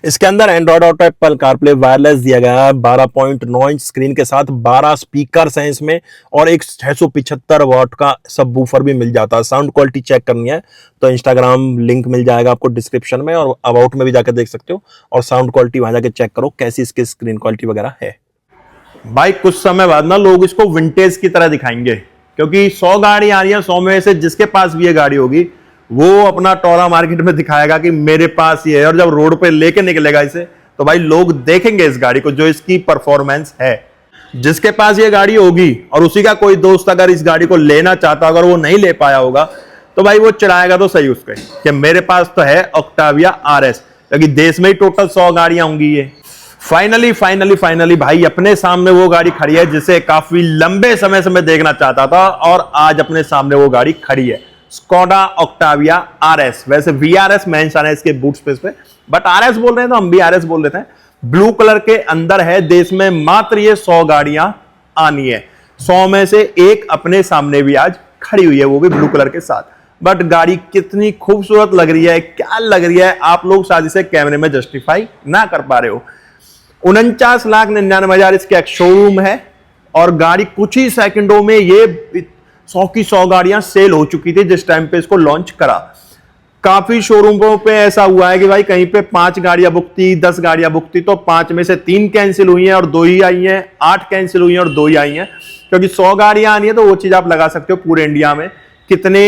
इसके अंदर Android auto, Apple CarPlay wireless दिया गया है। 12.9 इंच स्क्रीन के साथ 12 स्पीकर्स हैं इसमें और एक 675 वॉट का सबवूफर भी मिल जाता है। साउंड क्वालिटी चेक करनी है तो इंस्टाग्राम लिंक मिल जाएगा आपको डिस्क्रिप्शन में और अबाउट में भी जाकर देख सकते हो और साउंड क्वालिटी वहां जाके चेक करो कैसी इसकी स्क्रीन क्वालिटी वगैरह है। भाई कुछ समय बाद ना लोग इसको विंटेज की तरह दिखाएंगे क्योंकि 100 गाड़ी आ रही है, 100 में से जिसके पास भी ये गाड़ी होगी वो अपना टोरा मार्केट में दिखाएगा कि मेरे पास ये है, और जब रोड पे लेके निकलेगा इसे तो भाई लोग देखेंगे इस गाड़ी को जो इसकी परफॉर्मेंस है। जिसके पास ये गाड़ी होगी और उसी का कोई दोस्त अगर इस गाड़ी को लेना चाहता, अगर वो नहीं ले पाया होगा तो भाई वो चिढ़ाएगा तो सही उसके कि मेरे पास तो है ऑक्टाविया आरएस, क्योंकि देश में ही टोटल 100 गाड़ियां होंगी ये। फाइनली भाई अपने सामने वो गाड़ी खड़ी है जिसे काफी लंबे समय से मैं देखना चाहता था और आज अपने सामने वो गाड़ी खड़ी है, स्कोडा ऑक्टाविया आरएस। वैसे वीआरएस मेंशन है इसके बूट स्पेस पे, बट आरएस बोल रहे हैं तो हम भी आरएस बोल लेते हैं। ब्लू कलर के अंदर है, देश में मात्र ये 100 गाड़ियां आनी है। 100 में से एक अपने सामने भी आज खड़ी हुई है, वो भी ब्लू कलर के साथ। बट गाड़ी कितनी खूबसूरत लग रही है, क्या लग रही है, आप लोग शायद इसे कैमरे में जस्टिफाई ना कर पा रहे हो। 49,99,000 इसके एक शोरूम है और गाड़ी कुछ ही सेकंडों में ये 100 की 100 गाड़ियां सेल हो चुकी थी जिस टाइम पे इसको लॉन्च करा। काफी शोरूमों पे ऐसा हुआ है कि भाई कहीं पे 5 गाड़ियां बुक थी, 10 गाड़ियां बुक थी तो 5 में से 3 कैंसिल हुई हैं और 2 ही आई हैं, 8 कैंसिल हुई हैं और 2 ही आई हैं। क्योंकि 100 गाड़ियां आनी है तो वो चीज आप लगा सकते हो पूरे इंडिया में कितने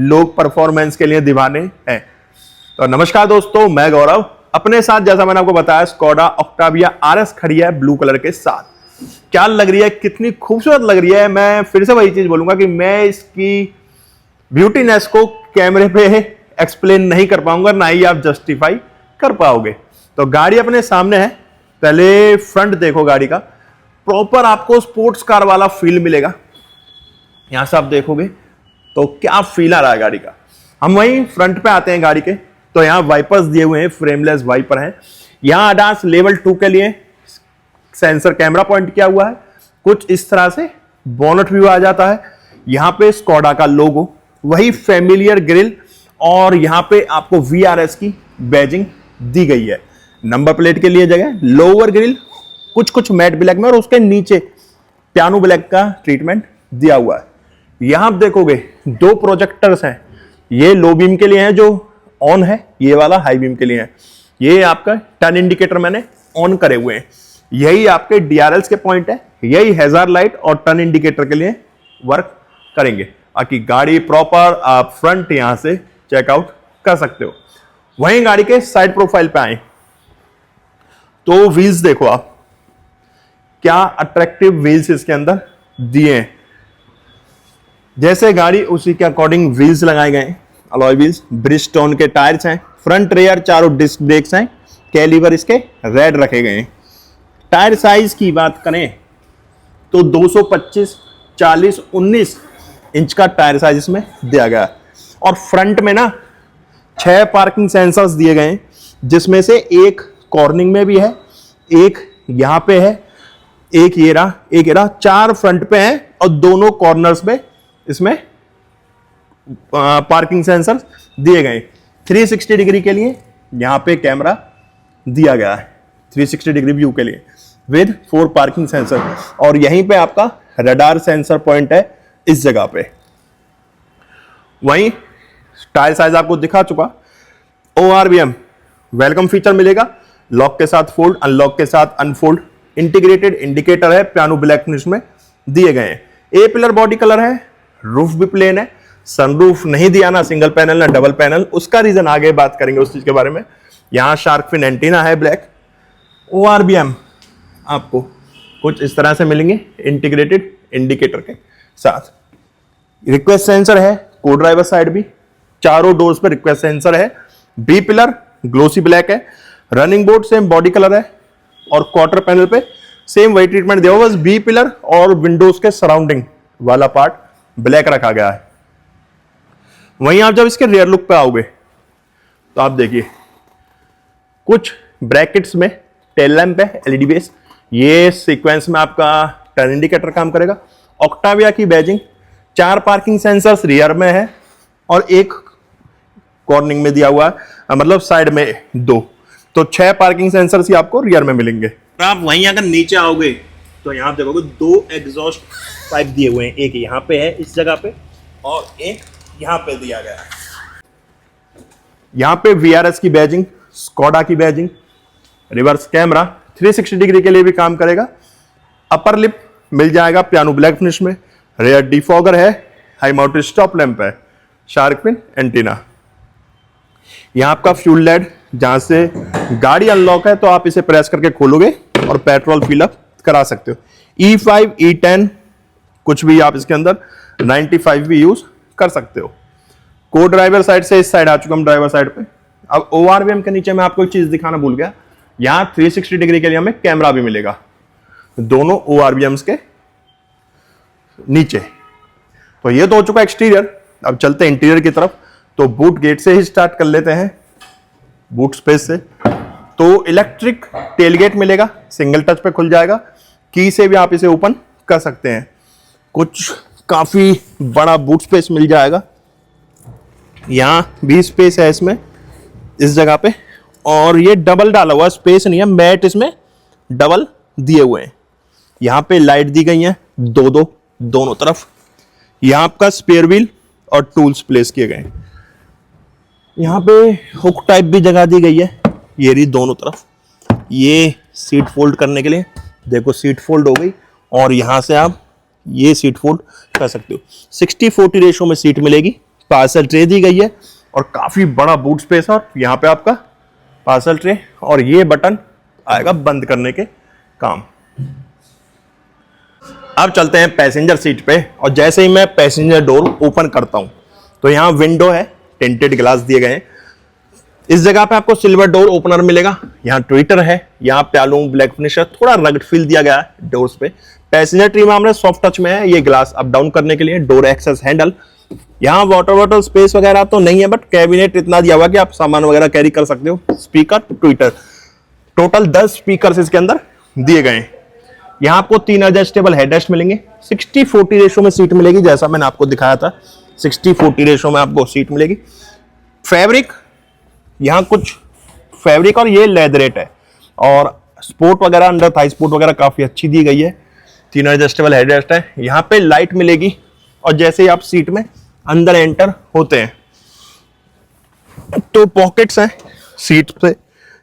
लोग परफॉर्मेंस के लिए दीवाने हैं। तो नमस्कार दोस्तों, मैं गौरव, अपने साथ जैसा मैंने आपको बताया स्कोडा ऑक्टाविया आरएस खड़ी है ब्लू कलर के साथ। क्या लग रही है, कितनी खूबसूरत लग रही है। मैं फिर से वही चीज बोलूंगा कि मैं इसकी ब्यूटीनेस को कैमरे पे एक्सप्लेन नहीं कर पाऊंगा, ना ही आप जस्टिफाई कर पाओगे। तो गाड़ी अपने सामने है, पहले फ्रंट देखो गाड़ी का, प्रॉपर आपको स्पोर्ट्स कार वाला फील मिलेगा। यहां से आप देखोगे तो क्या फील आ रहा है गाड़ी का। हम वहीं फ्रंट पे आते हैं गाड़ी के, तो यहां वाइपर्स दिए हुए हैं, फ्रेमलेस वाइपर हैं। यहां ADAS लेवल 2 के लिए सेंसर कैमरा पॉइंट किया हुआ है, कुछ इस तरह से बोनट व्यू आ जाता है। यहां पे स्कोडा का लोगो, वही फैमिलियर ग्रिल और यहां पे आपको VRS की बैजिंग दी गई है। नंबर प्लेट के लिए जगह, लोअर ग्रिल कुछ मैट ब्लैक में और उसके नीचे पियानो ब्लैक का ट्रीटमेंट दिया हुआ है। यहां आप देखोगे 2 प्रोजेक्टर्स हैं, ये लो बीम के लिए है जो ऑन है, ये वाला हाई बीम के लिए है। ये आपका टर्न इंडिकेटर मैंने ऑन करे हुए हैं, यही आपके DRLs के पॉइंट है, यही हैजार्ड लाइट और टर्न इंडिकेटर के लिए वर्क करेंगे। बाकी गाड़ी प्रॉपर आप फ्रंट यहां से चेकआउट कर सकते हो। वहीं गाड़ी के साइड प्रोफाइल पे आए तो व्हील्स देखो आप, क्या अट्रैक्टिव व्हील्स इसके अंदर दिए हैं। जैसे गाड़ी उसी के अकॉर्डिंग व्हील्स लगाए गए, अलॉय व्हील्स, ब्रिजस्टोन के टायर्स हैं, फ्रंट रेयर चारों डिस्क ब्रेक्स हैं, कैलिबर इसके रेड रखे गए हैं। टायर साइज की बात करें तो 225, 40, 19 इंच का टायर साइज इसमें दिया गया है। और फ्रंट में ना 6 पार्किंग सेंसर्स दिए गए हैं, जिसमें से एक कॉर्निंग में भी है, एक यहां पे है, एक ये रहा, 4 फ्रंट पे हैं और दोनों कॉर्नर्स पे इसमें पार्किंग सेंसर दिए गए। 360 डिग्री के लिए यहां पे कैमरा दिया गया है, 360 डिग्री व्यू के लिए विद 4 पार्किंग सेंसर। और यहीं पे आपका रडार सेंसर पॉइंट है इस जगह पे। वहीं टायर साइज आपको दिखा चुका। ORVM वेलकम फीचर मिलेगा, लॉक के साथ फोल्ड, अनलॉक के साथ अनफोल्ड, इंटीग्रेटेड इंडिकेटर है, पियानो ब्लैक फिनिश में दिए गए हैं। A पिलर बॉडी कलर है, रूफ भी प्लेन है, सनरूफ नहीं दिया, ना सिंगल पैनल ना डबल पैनल, उसका रीजन आगे बात करेंगे उस चीज के बारे में। यहां शार्क फिन एंटीना है ब्लैक। ORVM आपको कुछ इस तरह से मिलेंगे इंटीग्रेटेड इंडिकेटर के साथ। रिक्वेस्ट सेंसर है, को ड्राइवर साइड भी, चारों डोर्स पर रिक्वेस्ट सेंसर है। B पिलर ग्लोसी ब्लैक है, running board same body colour है और क्वार्टर पैनल पे सेम वही ट्रीटमेंट दिया हुआ, बस B पिलर और विंडोज के सराउंडिंग वाला पार्ट ब्लैक रखा गया है। वहीं आप जब इसके रियर लुक पे आओगे तो आप देखिए कुछ ब्रैकेट्स में टेल लैंप है LED बेस, ये सीक्वेंस में आपका टर्न इंडिकेटर काम करेगा। ऑक्टाविया की बैजिंग, 4 पार्किंग सेंसर्स रियर में है और एक कॉर्निंग में दिया हुआ है, मतलब साइड में 2। तो 6 पार्किंग सेंसर्स ही आपको रियर में मिलेंगे। आप वहीं अगर नीचे आओगे तो यहाँ देखोगे 2 एग्जॉस्ट पाइप दिए हुए हैं, एक यहाँ पे है इस जगह पे और एक यहाँ पे दिया गया है। यहाँ पे VRS की बैजिंग, स्कोडा की बैजिंग, रिवर्स कैमरा 360 डिग्री के लिए भी काम करेगा। अपर लिप मिल जाएगा पियानो ब्लैक फिनिश में, रेयर डिफॉगर है, हाई माउंटेड स्टॉप लैंप है, शार्क फिन एंटीना। यहाँ आपका फ्यूल लाइट, जहां से गाड़ी अनलॉक है तो आप इसे प्रेस करके खोलोगे और पेट्रोल फिलअप करा सकते हो। E5, E10 कुछ भी आप इसके अंदर 95 भी यूज कर सकते हो। को ड्राइवर साइड से इस साइड आ चुका हम ड्राइवर साइड पे। अब ORVM के नीचे मैं आपको एक चीज दिखाना भूल गया, यहाँ 360 डिग्री के लिए हमें कैमरा भी मिलेगा दोनों ORVMs के नीचे। तो ये तो हो चुका एक्सटीरियर। अब चलते हैं इंटीरियर की तरफ। तो बूट गेट से ही स्टार्ट कर लेते हैं, बूट स्पेस से। तो इलेक्ट्रिक टेलगेट मिलेगा, सिंगल टच पे खुल जाएगा, की से भी आप इसे ओपन कर सकते हैं। कुछ काफी बड़ा बूट स्पेस मिल जाएगा, यहाँ भी स्पेस है इसमें इस जगह पे। और ये डबल डाला हुआ स्पेस नहीं है, मैट इसमें डबल दिए हुए हैं। यहाँ पे लाइट दी गई है दोनों तरफ। यहाँ आपका स्पेयर व्हील और टूल्स प्लेस किए गए हैं। यहाँ पे हुक टाइप भी जगह दी गई है, ये रही दोनों तरफ। ये सीट फोल्ड करने के लिए, देखो सीट फोल्ड हो गई और यहाँ से आप ये सीट फोल्ड कर सकते हो। 60-40 रेशो में सीट मिलेगी। पार्सल ट्रे दी गई है और काफी बड़ा बूट स्पेस है। और यहाँ पे आपका पार्सल ट्रे और ये बटन आएगा बंद करने के काम। अब चलते हैं पैसेंजर सीट पे। और जैसे ही मैं पैसेंजर डोर ओपन करता हूं तो यहाँ विंडो है, टिंटेड ग्लास दिए गए हैं। इस जगह पे आपको सिल्वर डोर ओपनर मिलेगा। यहाँ ट्विटर है, यहाँ प्यालो ब्लैक फिनिश है, थोड़ा रगड फील दिया गया है डोर्स पे। पैसेंजर ट्री में हमारे सॉफ्ट टच में है, ये ग्लास अप डाउन करने के लिए। डोर एक्सेस हैंडल, यहाँ वाटर बॉटल स्पेस वगैरह तो नहीं है, बट कैबिनेट इतना दिया हुआ कि आप सामान वगैरह कैरी कर सकते हो। स्पीकर ट्विटर, टोटल 10 स्पीकर इसके अंदर दिए गए हैं। यहाँ आपको 3 एडजस्टेबल हेडरेस्ट मिलेंगे। 60-40 रेशो में सीट मिलेगी, जैसा मैंने आपको दिखाया था 60-40 रेशो में आपको सीट मिलेगी। फैब्रिक, यहाँ कुछ फैब्रिक और ये लेदरेट है। और स्पोर्ट वगैरह, अंडर थाई स्पोर्ट वगैरह काफी अच्छी दी गई है। 3 एडजस्टेबल हेडरेस्ट है। यहाँ पे लाइट मिलेगी और जैसे ही आप सीट में अंदर एंटर होते हैं तो पॉकेट्स हैं सीट पे,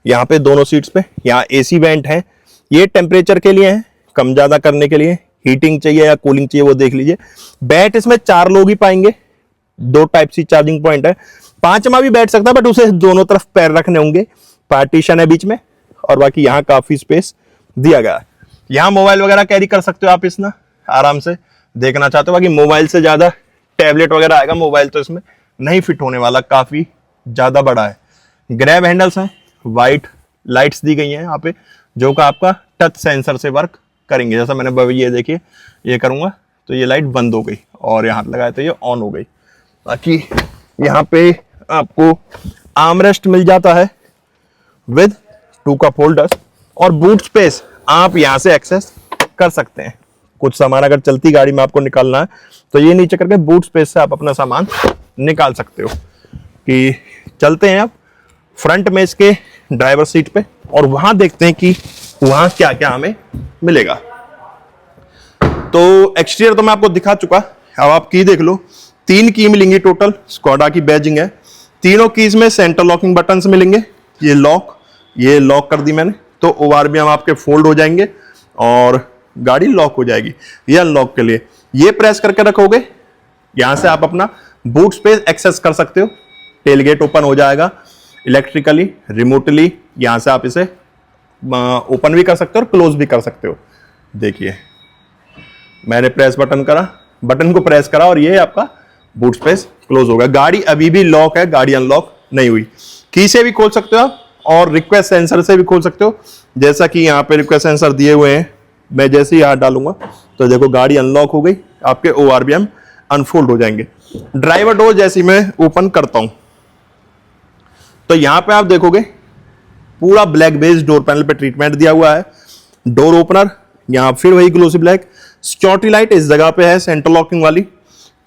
यहाँ पे दोनों सीट्स पे। यहाँ AC वेंट है, ये टेम्परेचर के लिए है, कम ज्यादा करने के लिए। हीटिंग चाहिए या कूलिंग चाहिए वो देख लीजिए। बैठ इसमें 4 लोग ही पाएंगे। 2 टाइप सी चार्जिंग पॉइंट है। 5वां भी बैठ सकता है, बट उसे दोनों तरफ पैर रखने होंगे। पार्टीशन है बीच में और बाकी यहाँ काफी स्पेस दिया गया है। यहाँ मोबाइल वगैरह कैरी कर सकते हो आप इसमें आराम से। देखना चाहते हो बाकी मोबाइल से ज्यादा टैबलेट वगैरह आएगा, मोबाइल तो इसमें नहीं फिट होने वाला, काफी ज्यादा बड़ा है। ग्रैब हैंडल्स हैं, वाइट लाइट्स दी गई हैं यहाँ पे, जो का आपका टच सेंसर से वर्क करेंगे। जैसा मैंने ये देखिए, ये करूंगा तो ये लाइट बंद हो गई और यहाँ लगाया तो ये ऑन हो गई। बाकी यहाँ पे आपको आर्मरेस्ट मिल जाता है विद 2 कप होल्डर्स। और बूट स्पेस आप यहाँ से एक्सेस कर सकते हैं। कुछ सामान अगर चलती गाड़ी में आपको निकालना है तो ये नीचे करके बूट स्पेस से आप अपना सामान निकाल सकते हो। कि चलते हैं अब फ्रंट में इसके ड्राइवर सीट पे और वहां देखते हैं कि वहां क्या क्या हमें मिलेगा। तो एक्सटीरियर तो मैं आपको दिखा चुका, अब आप की देख लो। 3 की मिलेंगी टोटल, स्कोडा की बैजिंग है। तीनों कीज में सेंटर लॉकिंग बटन्स मिलेंगे। ये लॉक कर दी मैंने, तो ORVM आपके फोल्ड हो जाएंगे और गाड़ी लॉक हो जाएगी। ये अनलॉक के लिए ये प्रेस करके रखोगे, यहां से आप अपना बूट स्पेस एक्सेस कर सकते हो। टेलगेट ओपन हो जाएगा इलेक्ट्रिकली, रिमोटली। यहां से आप इसे ओपन भी कर सकते हो और क्लोज भी कर सकते हो। देखिए मैंने प्रेस बटन को प्रेस करा और ये आपका बूट स्पेस क्लोज होगा। गाड़ी अभी भी लॉक है, गाड़ी अनलॉक नहीं हुई। की से भी खोल सकते हो आप और रिक्वेस्ट सेंसर से भी खोल सकते हो। जैसा कि यहाँ पे रिक्वेस्ट सेंसर दिए हुए हैं, मैं जैसे ही हाथ डालूंगा तो देखो गाड़ी अनलॉक हो गई, आपके ORVM अनफोल्ड हो जाएंगे। ड्राइवर डोर जैसे मैं ओपन करता हूं तो यहां पे आप देखोगे पूरा ब्लैक बेस डोर पैनल पे ट्रीटमेंट दिया हुआ है। डोर ओपनर यहां फिर वही ग्लोसी ब्लैक। सिक्योरिटी लाइट इस जगह पे है सेंटर लॉकिंग वाली।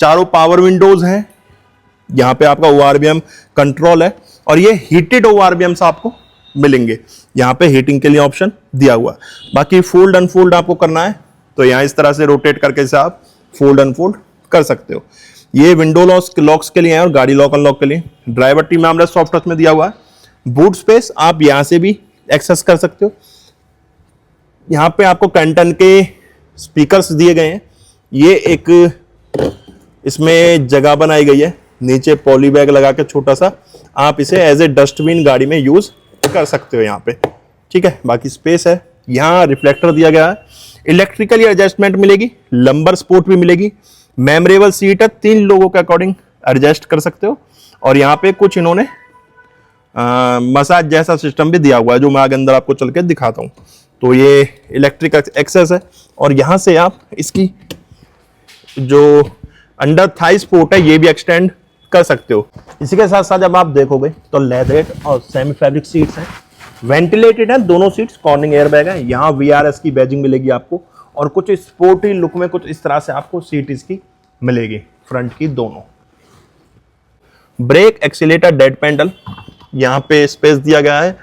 चारों पावर विंडोज हैं। यहां पे आपका ORVM कंट्रोल है और ये हीटेड ORVM आपको मिलेंगे। यहाँ पे हीटिंग के लिए ऑप्शन दिया हुआ है। बाकी फोल्ड अनफोल्ड आपको करना है तो यहाँ इस तरह से रोटेट करके इसे आप फोल्ड अनफोल्ड कर सकते हो। ये विंडो लॉक्स के लिए है और गाड़ी लॉक अनलॉक के लिए। ड्राइवर टीम में सॉफ्ट टच में दिया हुआ है। बूट स्पेस आप यहाँ से भी एक्सेस कर सकते हो। यहाँ पे आपको कैंटन के स्पीकर्स दिए गए हैं। ये एक इसमें जगह बनाई गई है, नीचे पॉली बैग लगा के छोटा सा, आप इसे एज ए डस्टबिन गाड़ी में यूज कर सकते हो यहाँ पे, ठीक है। बाकी स्पेस है, यहाँ रिफ्लेक्टर दिया गया है। इलेक्ट्रिकली एडजस्टमेंट मिलेगी, लंबर स्पोर्ट भी मिलेगी। मेमोरेबल सीट है, 3 लोगों के अकॉर्डिंग एडजस्ट कर सकते हो। और यहाँ पे कुछ इन्होंने मसाज जैसा सिस्टम भी दिया हुआ है जो मैं आगे अंदर आपको चल के दिखाता हूँ। तो ये इलेक्ट्रिक एक्सेस है और यहाँ से आप इसकी जो अंडर थाई स्पोर्ट है ये भी एक्सटेंड कर सकते हो। इसी के साथ साथ जब आप देखोगे तो लेदरेट और सेमी फैब्रिक सीट्स हैं, वेंटिलेटेड है दोनों सीट्स, कॉर्निंग एयर बैग है। यहाँ VRS की बैजिंग मिलेगी आपको और कुछ स्पोर्टी लुक में कुछ इस तरह से आपको सीट इसकी मिलेगी, फ्रंट की दोनों। ब्रेक एक्सीलेटर डेड पैडल, यहाँ पे स्पेस दिया गया है।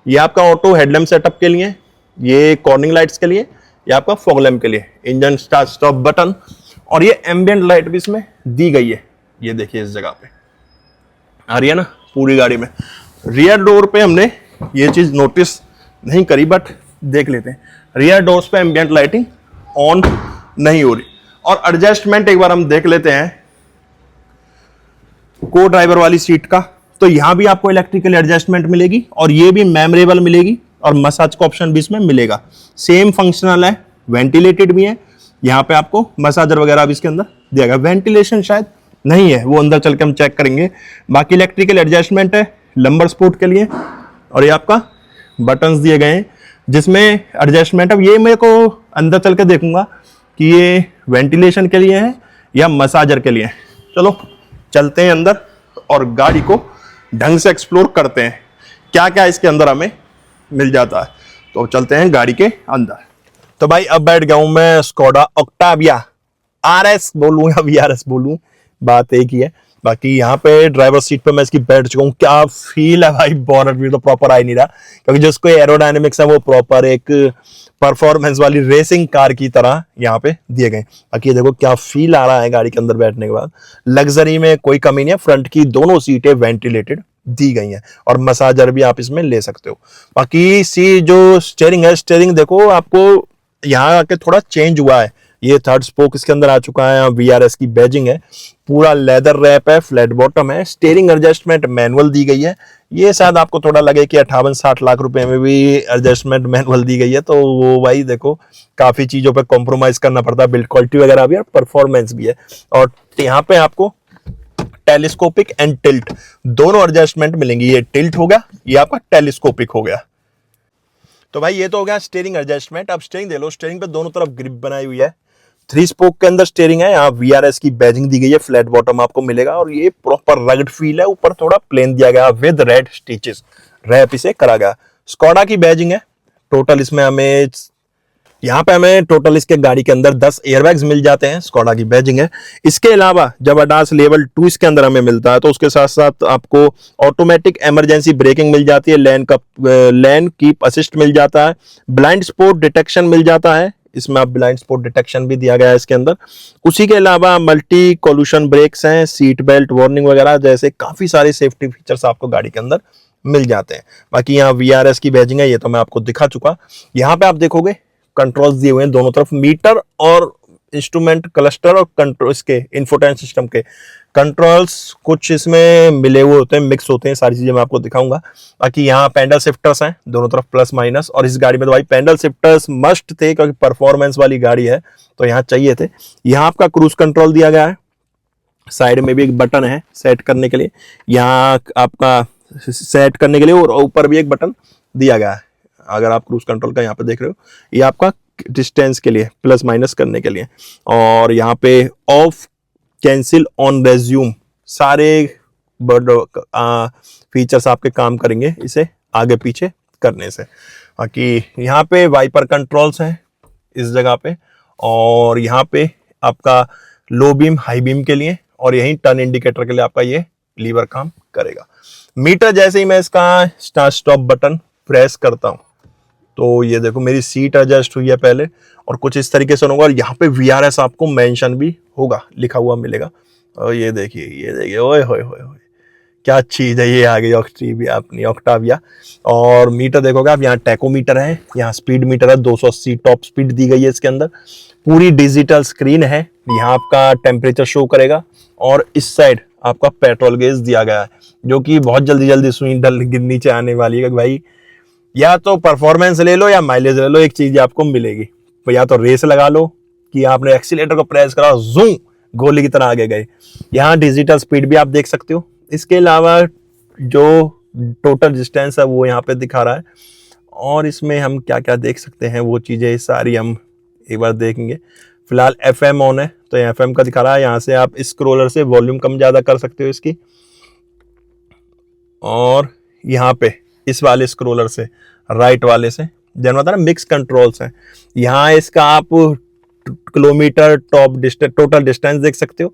ये आपका ऑटो हेडलैम्प सेटअप के लिए, ये कॉर्निंग लाइट्स के लिए, ये आपका फॉग लैम्प के लिए, इंजन स्टार्ट स्टॉप बटन और ये एम्बियंट लाइट भी इसमें दी गई है। ये देखिए इस जगह पे आ रही है ना पूरी गाड़ी में। रियर डोर पे हमने ये चीज नोटिस नहीं करी बट देख लेते हैं। रियर डोर्स पे एम्बियंट लाइटिंग ऑन नहीं हो रही। और एडजस्टमेंट एक बार हम देख लेते हैं को ड्राइवर वाली सीट का, तो यहां भी आपको इलेक्ट्रिकल एडजस्टमेंट मिलेगी और ये भी मेमोरेबल मिलेगी और मसाज का ऑप्शन भी इसमें मिलेगा। सेम फंक्शनल है, वेंटिलेटेड भी है। यहाँ पे आपको मसाजर वगैरह भी इसके अंदर दिया गया। वेंटिलेशन शायद नहीं है, वो अंदर चल के हम चेक करेंगे। बाकी इलेक्ट्रिकल एडजस्टमेंट है लंबर स्पोर्ट के लिए और ये आपका बटन्स दिए गए हैं जिसमें एडजस्टमेंट। अब ये मेरे को अंदर चल के देखूंगा कि ये वेंटिलेशन के लिए है या मसाजर के लिए है। चलो चलते हैं अंदर और गाड़ी को ढंग से एक्सप्लोर करते हैं क्या क्या इसके अंदर हमें मिल जाता है। तो चलते हैं गाड़ी के अंदर। तो भाई अब बैठ गया हूं मैं स्कोडा ऑक्टाविया RS बोलूं या VRS बोलूं, बात एक ही है। बाकी यहाँ पे ड्राइवर सीट पे मैं इसकी बैठ चुका हूँ। क्या फील है भाई, बोनट भी तो प्रॉपर आ ही नहीं रहा क्योंकि जिसको एरोडायनेमिक्स है वो प्रॉपर एक परफॉर्मेंस वाली रेसिंग कार की तरह यहाँ पे दिए गए। बाकी देखो क्या फील आ रहा है गाड़ी के अंदर बैठने के बाद। लग्जरी में कोई कमी नहीं है। फ्रंट की दोनों सीटें वेंटिलेटेड दी गई हैं और मसाजर भी आप इसमें ले सकते हो। बाकी जो स्टीयरिंग है, स्टीयरिंग देखो आपको यहाँ आके थोड़ा चेंज हुआ है। ये थर्ड स्पोक इसके अंदर आ चुका है, VRS की बैजिंग है, पूरा लेदर रैप है, फ्लैट बॉटम है, स्टीयरिंग एडजस्टमेंट मैनुअल दी गई है। ये शायद आपको थोड़ा लगे कि 58-60 लाख रुपए में भी एडजस्टमेंट मैनुअल दी गई है, तो वो भाई देखो काफी चीजों पे कॉम्प्रोमाइज करना पड़ता है, बिल्ड क्वालिटी वगैरह भी और परफॉर्मेंस भी है। और यहाँ पे आपको टेलीस्कोपिक एंड टिल्ट दोनों एडजस्टमेंट मिलेंगी। ये टिल्ट हो गया, ये आपका टेलीस्कोपिक हो गया। तो भाई ये तो हो गया स्टीयरिंग एडजस्टमेंट। अब स्टीयरिंग दे लो, स्टीयरिंग पे दोनों तरफ ग्रिप बनाई हुई है। 3 स्पोक के अंदर स्टीयरिंग है, यहाँ VRS की बैजिंग दी गई है, फ्लैट बॉटम आपको मिलेगा और ये प्रॉपर रगड फील है। ऊपर थोड़ा प्लेन दिया गया विद रेड स्टिचेस, रैप इसे करा गया। स्कोडा की बैजिंग है। टोटल इसमें हमें यहाँ पे हमें टोटल इसके गाड़ी के अंदर 10 एयरबैग्स मिल जाते हैं, स्कोडा की बैजिंग है। इसके अलावा जब ADAS लेवल 2 इसके अंदर हमें मिलता है तो उसके साथ साथ आपको ऑटोमेटिक इमरजेंसी ब्रेकिंग मिल जाती है, लेन कीप असिस्ट मिल जाता है, ब्लाइंड स्पॉट डिटेक्शन मिल जाता है। इसमें आप ब्लाइंड स्पॉट डिटेक्शन भी दिया गया है इसके अंदर। उसी के अलावा मल्टी कोल्यूशन ब्रेक्स हैं, सीट बेल्ट वार्निंग वगैरह जैसे काफी सारे सेफ्टी फीचर्स आपको गाड़ी के अंदर मिल जाते हैं। बाकी यहाँ VRS की बैजिंग है, ये तो मैं आपको दिखा चुका। यहाँ पे आप देखोगे कंट्रोल्स दिए हुए हैं दोनों तरफ, मीटर और इंस्ट्रूमेंट क्लस्टर और कंट्रोल इसके इंफोटेन सिस्टम के कंट्रोल्स कुछ इसमें मिले हुए होते हैं, मिक्स होते हैं, सारी चीजें मैं आपको दिखाऊंगा। बाकी यहाँ पैडल शिफ्टर्स हैं दोनों तरफ प्लस माइनस, और इस गाड़ी में तो भाई पैडल शिफ्टर्स मस्ट थे क्योंकि परफॉर्मेंस वाली गाड़ी है तो यहाँ चाहिए थे। यहाँ आपका क्रूज कंट्रोल दिया गया है, साइड में भी एक बटन है सेट करने के लिए, यहाँ आपका सेट करने के लिए, और ऊपर भी एक बटन दिया गया है। अगर आप क्रूज कंट्रोल का यहाँ पे देख रहे हो, ये आपका डिस्टेंस के लिए प्लस माइनस करने के लिए, और यहाँ पे ऑफ कैंसिल ऑन रेज्यूम सारे फीचर्स आपके काम करेंगे इसे आगे पीछे करने से। बाकी यहाँ पे वाइपर कंट्रोल्स हैं इस जगह पे, और यहाँ पे आपका लो बीम हाई बीम के लिए, और यही टर्न इंडिकेटर के लिए आपका ये लीवर काम करेगा। मीटर जैसे ही मैं इसका स्टार्ट स्टॉप बटन प्रेस करता हूँ तो ये देखो मेरी सीट एडजस्ट हुई है पहले, और कुछ इस तरीके से होगा, और यहाँ पे VRS आपको मेंशन भी होगा, लिखा हुआ मिलेगा। और ये देखिए ओए होए होए होए, क्या चीज है ये, आ गई ऑक्टेविया अपनी ऑक्टाविया। और मीटर देखोगे आप, यहाँ टैकोमीटर है, यहाँ स्पीड मीटर है, 280 टॉप स्पीड दी गई है इसके अंदर, पूरी डिजिटल स्क्रीन है, यहाँ आपका टेम्परेचर शो करेगा। और इस साइड आपका पेट्रोल गेज दिया गया है, जो कि बहुत जल्दी जल्दी सुई डल नीचे आने वाली है भाई, या तो परफॉर्मेंस ले लो या माइलेज ले लो, एक चीज आपको मिलेगी, तो या तो रेस लगा लो कि आपने एक्सीलेटर को प्रेस करा, जूम गोली की तरह आगे गए। यहाँ डिजिटल स्पीड भी आप देख सकते हो। इसके अलावा जो टोटल डिस्टेंस है वो यहाँ पे दिखा रहा है, और इसमें हम क्या क्या देख सकते हैं वो चीज़ें सारी हम एक बार देखेंगे। फिलहाल FM ऑन है तो FM का दिखा रहा है, यहाँ से आप स्क्रोलर से वॉल्यूम कम ज़्यादा कर सकते हो इसकी, और यहाँ पे इस वाले स्क्रोलर से राइट वाले से जन बता ना मिक्स कंट्रोल्स हैं, यहाँ इसका आप kilometre top distance total distance देख सकते हो,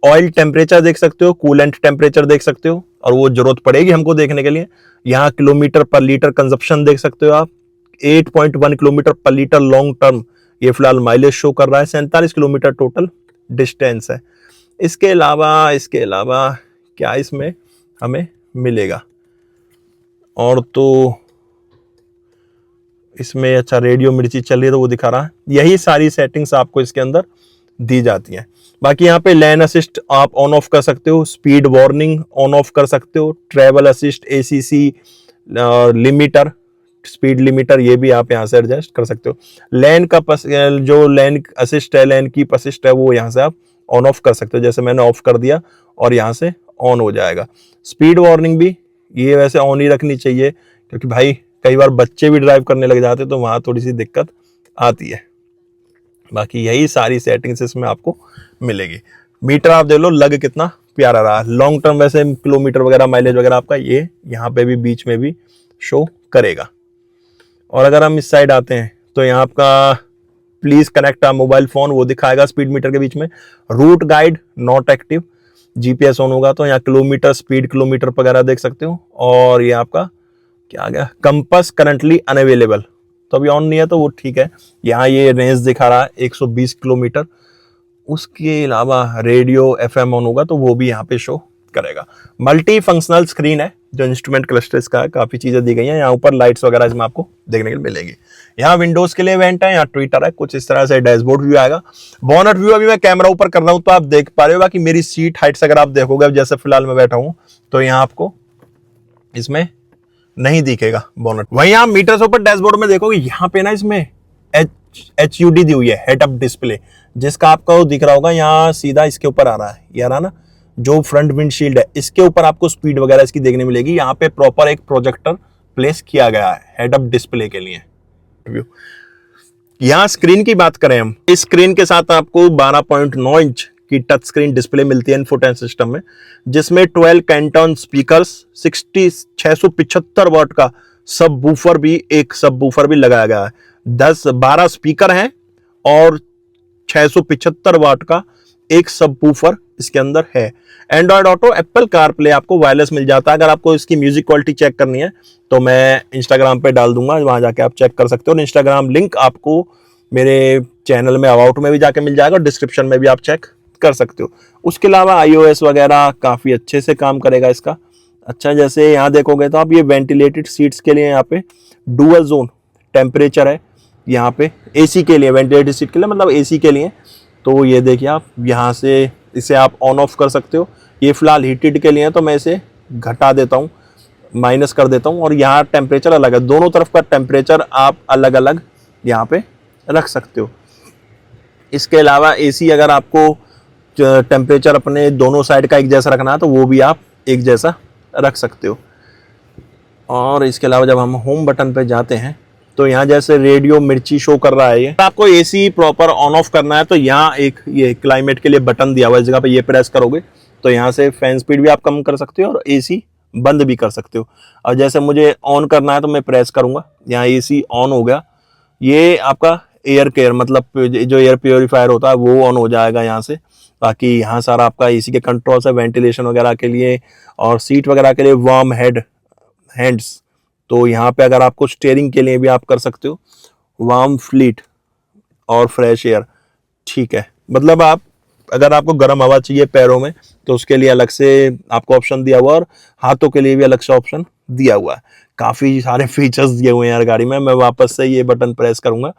ऑयल टेम्परेचर देख सकते हो, कूलेंट टेम्परेचर देख सकते हो, और वो जरूरत पड़ेगी हमको देखने के लिए। यहाँ किलोमीटर पर लीटर कंजप्शन देख सकते हो आप, 8.1 किलोमीटर पर लीटर लॉन्ग टर्म, ये फिलहाल माइलेज शो कर रहा है, 47 किलोमीटर टोटल डिस्टेंस है। इसके अलावा क्या इसमें हमें मिलेगा, और तो इसमें अच्छा रेडियो मिर्ची चल रही है तो वो दिखा रहा है। यही सारी सेटिंग्स आपको इसके अंदर दी जाती हैं। बाकी यहाँ पे लेन असिस्ट आप ऑन ऑफ कर सकते हो, स्पीड वार्निंग ऑन ऑफ कर सकते हो, travel assist, ACC limiter, speed limiter, ये भी आप यहाँ से एडजस्ट कर सकते हो। लेन का जो लेन असिस्ट है, लेन कीप असिस्ट है, वो यहाँ से आप ऑन ऑफ कर सकते हो, जैसे मैंने ऑफ कर दिया और यहाँ से ऑन हो जाएगा। स्पीड वार्निंग भी ये वैसे ऑन ही रखनी चाहिए, क्योंकि भाई कई बार बच्चे भी ड्राइव करने लग जाते तो वहाँ थोड़ी सी दिक्कत आती है। बाकी यही सारी सेटिंग्स इसमें आपको मिलेगी। मीटर आप देख लो लग कितना प्यारा रहा, लॉन्ग टर्म वैसे किलोमीटर वगैरह माइलेज वगैरह आपका ये यहाँ पे भी बीच में भी शो करेगा। और अगर हम इस साइड आते हैं तो यहाँ आपका प्लीज कनेक्ट आ मोबाइल फोन वो दिखाएगा स्पीड मीटर के बीच में, route guide not active, GPS on होगा तो यहाँ किलोमीटर स्पीड किलोमीटर वगैरह देख सकते हो। और ये आपका क्या आ गया, कंपास करंटली अनअवेलेबल, तो अभी ऑन नहीं है तो वो ठीक है। यहाँ ये रेंज दिखा रहा है 120 किलोमीटर। उसके अलावा रेडियो FM ऑन होगा तो वो भी यहाँ पे शो करेगा। मल्टी फंक्शनल स्क्रीन है जो इंस्ट्रूमेंट क्लस्टर इसका है, काफी चीजें दी गई हैं। यहाँ ऊपर लाइट्स वगैरह इसमें आपको देखने के लिए मिलेगी। यहाँ विंडोज के लिए इवेंट है, यहाँ ट्विटर है, कुछ इस तरह से डैशबोर्ड व्यू आएगा। बोनट व्यू अभी मैं कैमरा ऊपर कर रहा हूँ तो आप देख पा रहे हो, बाकी मेरी सीट हाइट से अगर आप देखोगे जैसे फिलहाल मैं बैठा हूँ तो यहाँ आपको इसमें नहीं दिखेगा बोनट। वहीं आप मीटर से ऊपर डैशबोर्ड में देखोगे यहाँ पे ना इसमें HUD दी हुई है, हेड अप डिस्प्ले, जिसका आपको दिख रहा होगा यहाँ सीधा इसके ऊपर आ रहा है, ये रहा ना जो फ्रंट विंडशील्ड है, इसके ऊपर आपको स्पीड वगैरह इसकी देखने मिलेगी। यहाँ पे प्रॉपर एक प्रोजेक्टर प्लेस किया गया है हेड अप डिस्प्ले के लिए। यहाँ स्क्रीन की बात करें हम, इस स्क्रीन के साथ आपको 12.9 इंच की टच स्क्रीन डिस्प्ले मिलती है इन्फोटेनमेंट सिस्टम में, जिसमें 12 कैंटन स्पीकर्स, 675 वाट का सब वूफर भी, एक सब वूफर भी लगाया गया है, 12 स्पीकर हैं और 675 वाट का एक सब वूफर इसके अंदर है। एंड्रॉयड ऑटो, एप्पल कारप्ले आपको वायरलेस मिल जाता है। अगर आपको इसकी म्यूजिक क्वालिटी चेक करनी है तो मैं इंस्टाग्राम पे डाल दूंगा, वहां जाके आप चेक कर सकते हो। इंस्टाग्राम लिंक आपको मेरे चैनल में अबाउट में भी जाके मिल जाएगा और डिस्क्रिप्शन में भी आप चेक कर सकते हो। उसके अलावा iOS वगैरह काफी अच्छे से काम करेगा इसका। अच्छा, जैसे यहाँ देखोगे तो आप ये वेंटिलेटेड सीट्स के लिए यहाँ पे डुअल जोन टेम्परेचर है, यहाँ पे AC के लिए, वेंटिलेटेड सीट के लिए मतलब AC के लिए। तो ये देखिए आप यहाँ से इसे आप ऑन ऑफ कर सकते हो। ये फिलहाल हीटेड के लिए तो मैं इसे घटा देता हूँ, माइनस कर देता हूँ, और यहाँ टेम्परेचर अलग है, दोनों तरफ का टेम्परेचर आप अलग अलग यहाँ पे रख सकते हो। इसके अलावा AC अगर आपको टेम्परेचर अपने दोनों साइड का एक जैसा रखना है तो वो भी आप एक जैसा रख सकते हो। और इसके अलावा जब हम होम बटन पे जाते हैं तो यहाँ जैसे रेडियो मिर्ची शो कर रहा है, ये आपको AC प्रॉपर ऑन ऑफ करना है तो यहाँ एक ये क्लाइमेट के लिए बटन दिया हुआ है, इस जगह पे ये प्रेस करोगे तो यहाँ से फैन स्पीड भी आप कम कर सकते हो और AC बंद भी कर सकते हो। और जैसे मुझे ऑन करना है तो मैं प्रेस करूंगा, यहाँ AC ऑन हो गया। ये आपका एयर केयर मतलब जो एयर प्योरीफायर होता है वो ऑन हो जाएगा यहाँ से। बाकी यहाँ सारा आपका AC के कंट्रोल्स है वेंटिलेशन वगैरह के लिए और सीट वगैरह के लिए, वार्म हैंड्स तो यहाँ पे अगर आपको स्टीयरिंग के लिए भी आप कर सकते हो वार्म फ्लीट और फ्रेश एयर, ठीक है। मतलब आप अगर आपको गर्म हवा चाहिए पैरों में तो उसके लिए अलग से आपको ऑप्शन दिया हुआ, और हाथों के लिए भी अलग से ऑप्शन दिया हुआ है। काफ़ी सारे फीचर्स दिए हुए हैं यार गाड़ी में। मैं वापस से ये बटन प्रेस करूँगा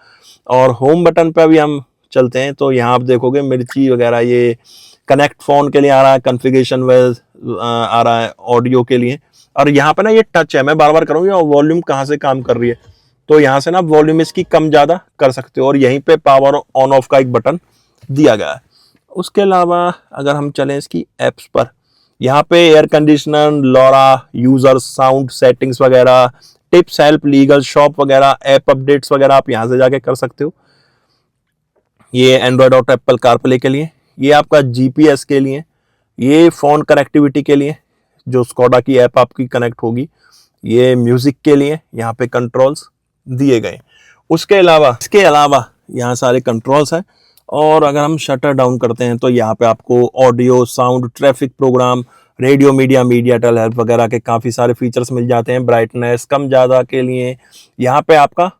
और होम बटन पे भी हम चलते हैं। तो यहाँ आप देखोगे मिर्ची वगैरह, ये कनेक्ट फ़ोन के लिए आ रहा है, कन्फिगरेशन वेज आ रहा है ऑडियो के लिए, और यहाँ पे ना ये टच है, मैं बार बार करूँगी और वॉल्यूम कहाँ से काम कर रही है, तो यहाँ से ना वॉल्यूम इसकी कम ज़्यादा कर सकते हो, और यहीं पे पावर ऑन ऑफ का एक बटन दिया गया है। उसके अलावा अगर हम चलें इसकी एप्स पर, यहाँ पे air conditioner, Laura, user sound settings वगैरह, टिप्स, हेल्प, लीगल, शॉप वगैरह, ऐप अपडेट्स वगैरह आप यहाँ से जाके कर सकते हो। ये एंड्रॉयड और एप्पल कारप्ले के लिए, ये आपका जीपीएस के लिए, ये फ़ोन कनेक्टिविटी के लिए जो स्कोडा की ऐप आपकी कनेक्ट होगी, ये म्यूज़िक के लिए यहाँ पे कंट्रोल्स दिए गए। इसके अलावा यहाँ सारे कंट्रोल्स हैं। और अगर हम शटर डाउन करते हैं तो यहाँ पे आपको audio, sound, traffic program, radio, media tell help वगैरह के काफ़ी सारे फीचर्स मिल जाते हैं। ब्राइटनेस कम ज़्यादा के लिए यहाँ पे आपका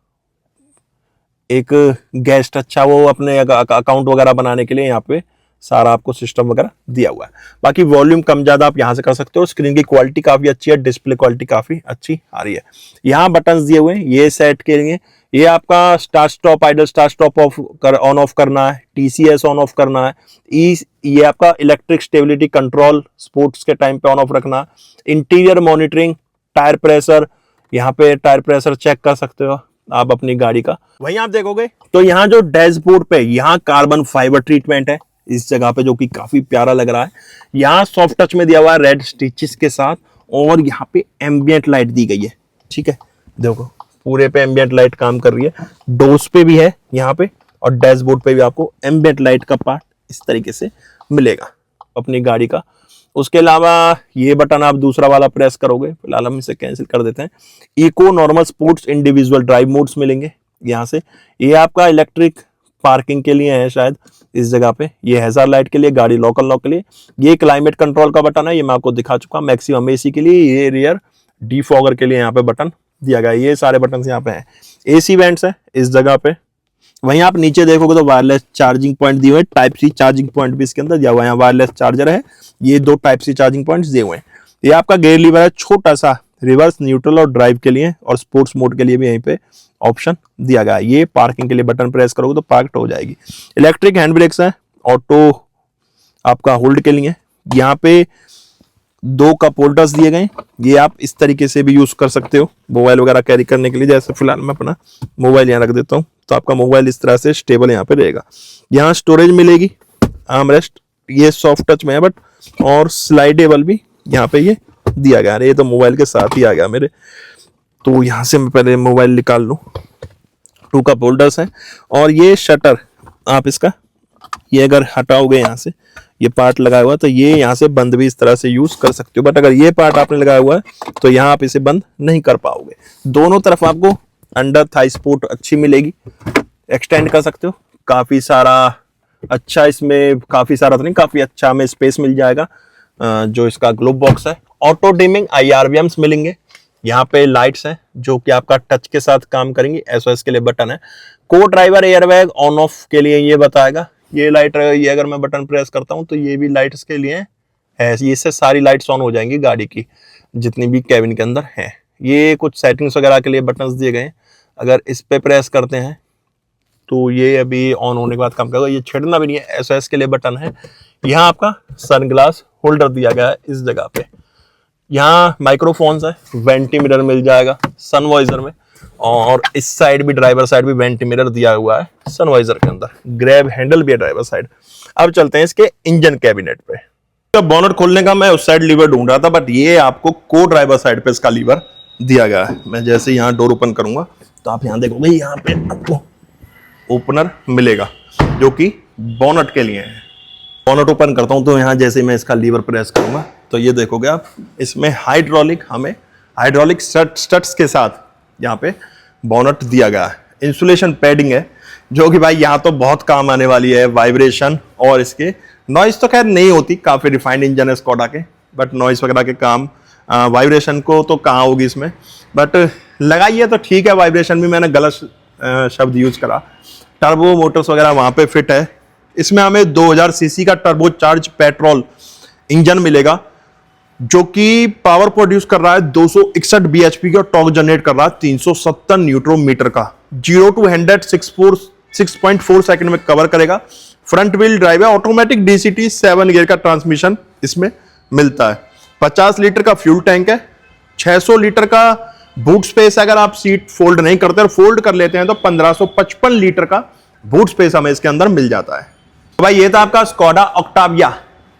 एक गेस्ट, अच्छा वो अपने अकाउंट वगैरह बनाने के लिए यहाँ पे सारा आपको सिस्टम वगैरह दिया हुआ है। बाकी वॉल्यूम कम ज़्यादा आप यहाँ से कर सकते हो। स्क्रीन की क्वालिटी काफ़ी अच्छी है, डिस्प्ले क्वालिटी काफ़ी अच्छी आ रही है। यहाँ बटन्स दिए हुए हैं ये सेट के लिए, ये आपका start stop, idol start stop on off करना है, टीसीएस ऑन ऑफ करना है, ये आपका इलेक्ट्रिक स्टेबिलिटी कंट्रोल स्पोर्ट्स के टाइम पे ऑन ऑफ रखना, इंटीरियर मॉनिटरिंग, टायर प्रेशर, यहाँ पे टायर प्रेशर चेक कर सकते हो आप अपनी गाड़ी का। वहीं आप देखोगे तो यहाँ जो डैशबोर्ड पे यहाँ कार्बन फाइबर ट्रीटमेंट है इस जगह पे, जो कि काफी प्यारा लग रहा है। यहाँ सॉफ्ट टच में दिया हुआ है रेड स्टिचेस के साथ, और यहाँ पे एम्बिएंट लाइट दी गई है, ठीक है। देखो पूरे पे एम्बिएंट लाइट काम कर रही है, डोर्स पे भी है यहाँ पे, और डैशबोर्ड पे भी आपको एम्बिएंट लाइट का पार्ट इस तरीके से मिलेगा अपनी गाड़ी का। उसके अलावा ये बटन आप दूसरा वाला प्रेस करोगे, फिलहाल हम इसे कैंसिल कर देते हैं। Eco, normal, sports, individual drive modes मिलेंगे यहाँ से। ये आपका इलेक्ट्रिक पार्किंग के लिए है शायद इस जगह पे, ये हैजार्ड लाइट के लिए, गाड़ी लोकल लॉक के लिए। ये क्लाइमेट कंट्रोल का बटन है, ये मैं आपको दिखा चुका। मैक्सिमम एसी के लिए, ये रियर डिफॉगर के लिए यहाँ पे बटन दिया गया है। ये सारे बटन यहाँ पे हैं। एसी वेंट्स है इस जगह पे। वहीं आप नीचे देखोगे तो वायरलेस चार्जिंग पॉइंट दिए हुए हैं, टाइप सी चार्जिंग पॉइंट भी इसके अंदर दिया हुआ है। यहाँ वायरलेस चार्जर है, ये 2 टाइप सी चार्जिंग पॉइंट्स दिए हुए हैं। ये आपका गियर लीवर है छोटा सा, रिवर्स, न्यूट्रल और ड्राइव के लिए, और स्पोर्ट्स मोड के लिए भी यहीं पे ऑप्शन दिया गया है। ये पार्किंग के लिए बटन प्रेस करोगे तो पार्क हो जाएगी। इलेक्ट्रिक हैंड ब्रेक्स है, ऑटो आपका होल्ड के लिए। यहाँ पे 2 कप होल्डर्स दिए गए, ये आप इस तरीके से भी यूज कर सकते हो मोबाइल वगैरह कैरी करने के लिए। जैसे फिलहाल मैं अपना मोबाइल यहाँ रख देता हूँ तो आपका मोबाइल इस तरह से स्टेबल यहाँ पे रहेगा। यहाँ स्टोरेज मिलेगी, आर्मरेस्ट, ये सॉफ्ट टच में है बट, और स्लाइडेबल भी यहाँ पे ये दिया गया है। ये तो मोबाइल के साथ ही आ गया मेरे, तो यहाँ से मैं पहले मोबाइल निकाल लूँ। 2 कप होल्डर्स हैं, और ये शटर आप इसका, ये अगर हटाओगे यहाँ से ये पार्ट लगाया हुआ, तो ये यहाँ से बंद भी इस तरह से यूज कर सकते हो। बट अगर ये पार्ट आपने लगाया हुआ है तो यहाँ आप इसे बंद नहीं कर पाओगे। दोनों तरफ आपको अंडर थाई सपोर्ट अच्छी मिलेगी, एक्सटेंड कर सकते हो। काफी सारा अच्छा, इसमें काफी सारा तो नहीं, काफी अच्छा हमें स्पेस मिल जाएगा। जो इसका ग्लोब बॉक्स है, ऑटो डिमिंग IRVMs मिलेंगे। यहाँ पे लाइट्स हैं जो कि आपका टच के साथ काम करेंगी। SOS के लिए बटन है। को ड्राइवर एयरबैग ऑन ऑफ के लिए ये बताएगा। ये लाइट, ये अगर मैं बटन प्रेस करता हूँ तो ये भी लाइट्स के लिए है, इससे सारी लाइट्स ऑन हो जाएंगी गाड़ी की जितनी भी कैबिन के अंदर है। ये कुछ सेटिंग्स वगैरह के लिए बटन्स दिए गए हैं। अगर इस पे प्रेस करते हैं तो ये अभी ऑन होने के बाद काम करेगा। ये छेड़ना भी नहीं है, SOS के लिए बटन है। यहाँ आपका सनग्लास होल्डर दिया गया है इस जगह पे। यहाँ माइक्रोफोन्स है, वेंटी मिरर मिल जाएगा सनवाइजर में, और इस साइड भी, ड्राइवर साइड भी वेंटी मिरर दिया हुआ है सनवाइजर के अंदर। ग्रैब हैंडल भी है ड्राइवर साइड। अब चलते हैं इसके इंजन कैबिनेट पे। तो बोनट खोलने का मैं उस साइड लीवर ढूंढ रहा था, बट ये आपको को ड्राइवर साइड पे इसका लीवर दिया गया है। मैं जैसे यहाँ डोर ओपन करूंगा तो आप यहाँ देखोगे यहाँ पे आपको ओपनर मिलेगा जो कि बोनट के लिए है। बोनट ओपन करता हूं तो यहाँ जैसे मैं इसका लीवर प्रेस करूंगा तो ये देखोगे आप, इसमें हाइड्रोलिक स्टड्स के साथ यहाँ पे बोनट दिया गया है। इंसुलेशन पैडिंग है जो कि भाई यहाँ तो बहुत काम आने वाली है। वाइब्रेशन और इसके नॉइस तो खैर नहीं होती, काफी रिफाइंड इंजन है स्कोडा के, बट नॉइस वगैरह के काम वाइब्रेशन को तो कहाँ होगी इसमें, बट लगाइए तो ठीक है। वाइब्रेशन भी मैंने गलत शब्द यूज करा। टर्बो मोटर्स वगैरह वहाँ पे फिट है। इसमें हमें 2000 सीसी का टर्बो चार्ज पेट्रोल इंजन मिलेगा, जो कि पावर प्रोड्यूस कर रहा है 261 bhp का, टॉर्क जनरेट कर रहा है 370 न्यूटन मीटर का। 0 to 100 6.4 सेकंड में कवर करेगा। फ्रंट व्हील ड्राइव है, ऑटोमेटिक DCT 7 गियर का ट्रांसमिशन इसमें मिलता है। 50 लीटर का फ्यूल टैंक है। 600 लीटर का बूट स्पेस। अगर आप सीट फोल्ड नहीं करते और फोल्ड कर लेते हैं तो 1555 लीटर का बूट स्पेस हमें इसके अंदर मिल जाता है। तो भाई ये था आपका स्कोडा ऑक्टाविया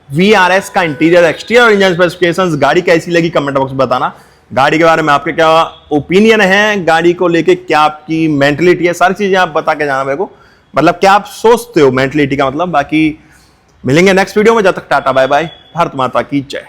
VRS का इंटीरियर एक्सटीरियर और इंजन स्पेसिफिकेशंस। गाड़ी कैसी लगी कमेंट बॉक्स में बताना। गाड़ी के बारे में आपके क्या ओपिनियन है, गाड़ी को लेके क्या आपकी मेंटलिटी है, सारी चीजें आप बता के जाना मेरे को, मतलब क्या आप सोचते हो मेंटलिटी का मतलब। बाकी मिलेंगे नेक्स्ट वीडियो में, जब तक टाटा बाय बाय, भारत माता की जय।